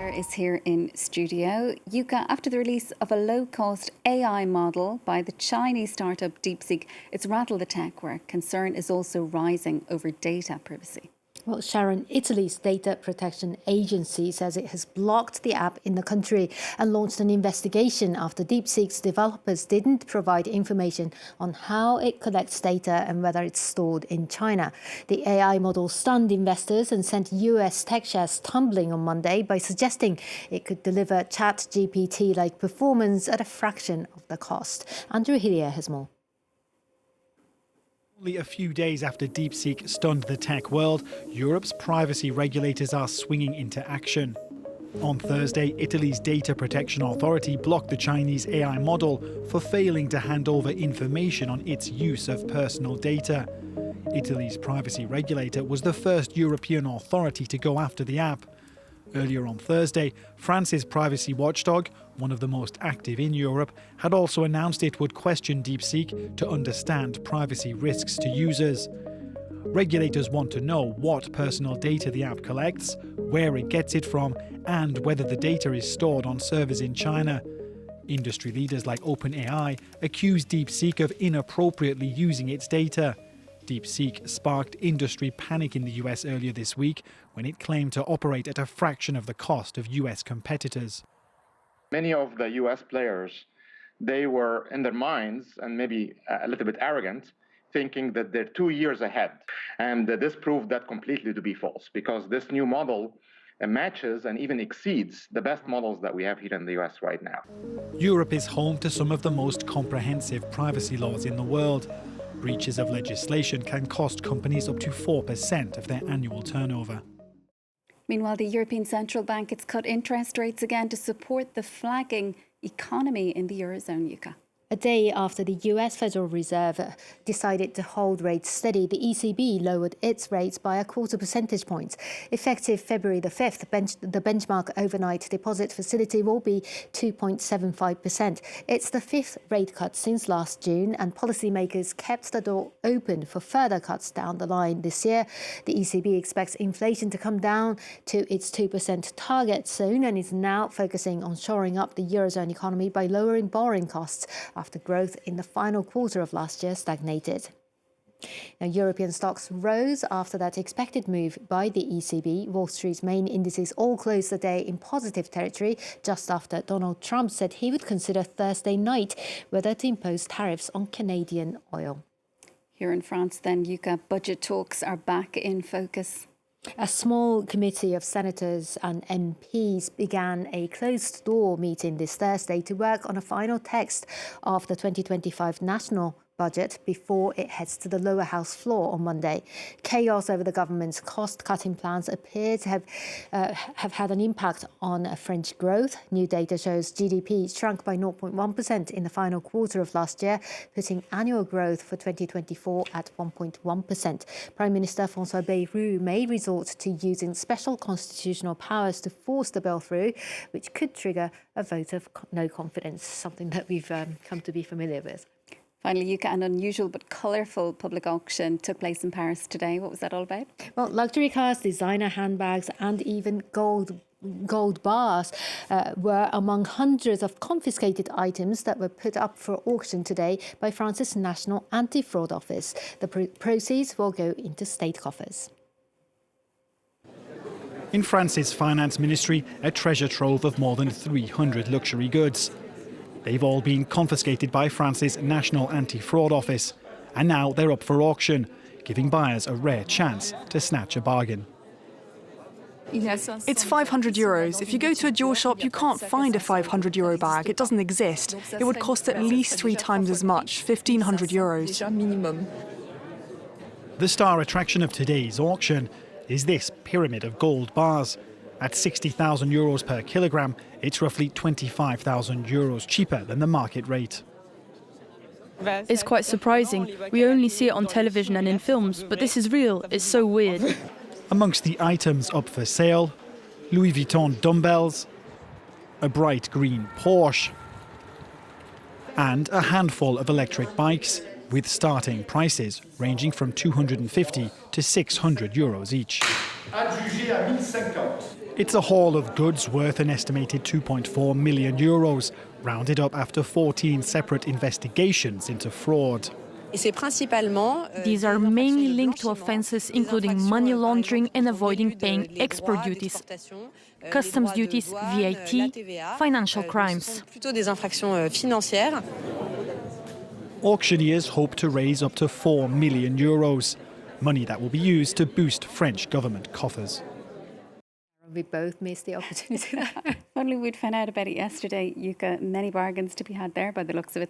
Claire is here in studio. Yuka, after the release of a low-cost AI model by the Chinese startup DeepSeek, it's rattled the tech where concern is also rising over data privacy. Well, Sharon, Italy's data protection agency says it has blocked the app in the country and launched an investigation after DeepSeek's developers didn't provide information on how it collects data and whether it's stored in China. The AI model stunned investors and sent US tech shares tumbling on Monday by suggesting it could deliver ChatGPT-like performance at a fraction of the cost. Andrew Hillier has more. Only a few days after DeepSeek stunned the tech world, Europe's privacy regulators are swinging into action. On Thursday, Italy's Data Protection Authority blocked the Chinese AI model for failing to hand over information on its use of personal data. Italy's privacy regulator was the first European authority to go after the app. Earlier on Thursday, France's privacy watchdog, one of the most active in Europe, had also announced it would question DeepSeek to understand privacy risks to users. Regulators want to know what personal data the app collects, where it gets it from, and whether the data is stored on servers in China. Industry leaders like OpenAI accuse DeepSeek of inappropriately using its data. DeepSeek sparked industry panic in the US earlier this week when it claimed to operate at a fraction of the cost of US competitors. Many of the US players, they were in their minds and maybe a little bit arrogant, thinking that they're 2 years ahead. And this proved that completely to be false, because this new model matches and even exceeds the best models that we have here in the US right now. Europe is home to some of the most comprehensive privacy laws in the world. Breaches of legislation can cost companies up to 4% of their annual turnover. Meanwhile, the European Central Bank has cut interest rates again to support the flagging economy in the Eurozone, Yuka. A day after the US Federal Reserve decided to hold rates steady, the ECB lowered its rates by 0.25 percentage points. Effective February the 5th, the benchmark overnight deposit facility will be 2.75%. It's the fifth rate cut since last June, and policymakers kept the door open for further cuts down the line this year. The ECB expects inflation to come down to its 2% target soon and is now focusing on shoring up the Eurozone economy by lowering borrowing costs after growth in the final quarter of last year stagnated. Now, European stocks rose after that expected move by the ECB. Wall Street's main indices all closed the day in positive territory just after Donald Trump said he would consider Thursday night whether to impose tariffs on Canadian oil. Here in France then, Yuka, budget talks are back in focus. A small committee of senators and MPs began a closed-door meeting this Thursday to work on a final text of the 2025 national budget before it heads to the lower house floor on Monday. Chaos over the government's cost-cutting plans appear to have had an impact on French growth. New data shows GDP shrunk by 0.1% in the final quarter of last year, putting annual growth for 2024 at 1.1%. Prime Minister François Bayrou may resort to using special constitutional powers to force the bill through, which could trigger a vote of no confidence, something that we've come to be familiar with. Finally, Yuka, an unusual but colourful public auction took place in Paris today. What was that all about? Well, luxury cars, designer handbags and even gold bars were among hundreds of confiscated items that were put up for auction today by France's National Anti-Fraud Office. The proceeds will go into state coffers. In France's finance ministry, a treasure trove of more than 300 luxury goods. They've all been confiscated by France's National Anti-Fraud Office, and now they're up for auction, giving buyers a rare chance to snatch a bargain. It's 500 euros. If you go to a jewel shop, you can't find a 500 euro bag. It doesn't exist. It would cost at least 3 times as much, 1,500 euros. The star attraction of today's auction is this pyramid of gold bars. At 60,000 euros per kilogram, it's roughly 25,000 euros cheaper than the market rate. It's quite surprising. We only see it on television and in films, but this is real. It's so weird. Amongst the items up for sale, Louis Vuitton dumbbells, a bright green Porsche, and a handful of electric bikes with starting prices ranging from 250 to 600 euros each. It's a haul of goods worth an estimated 2.4 million euros, rounded up after 14 separate investigations into fraud. These are mainly linked to offences including money laundering and avoiding paying export duties, customs duties, VAT, financial crimes. Auctioneers hope to raise up to 4 million euros, money that will be used to boost French government coffers. We both missed the opportunity. If only we'd found out about it yesterday, Yuka. Many bargains to be had there by the looks of it.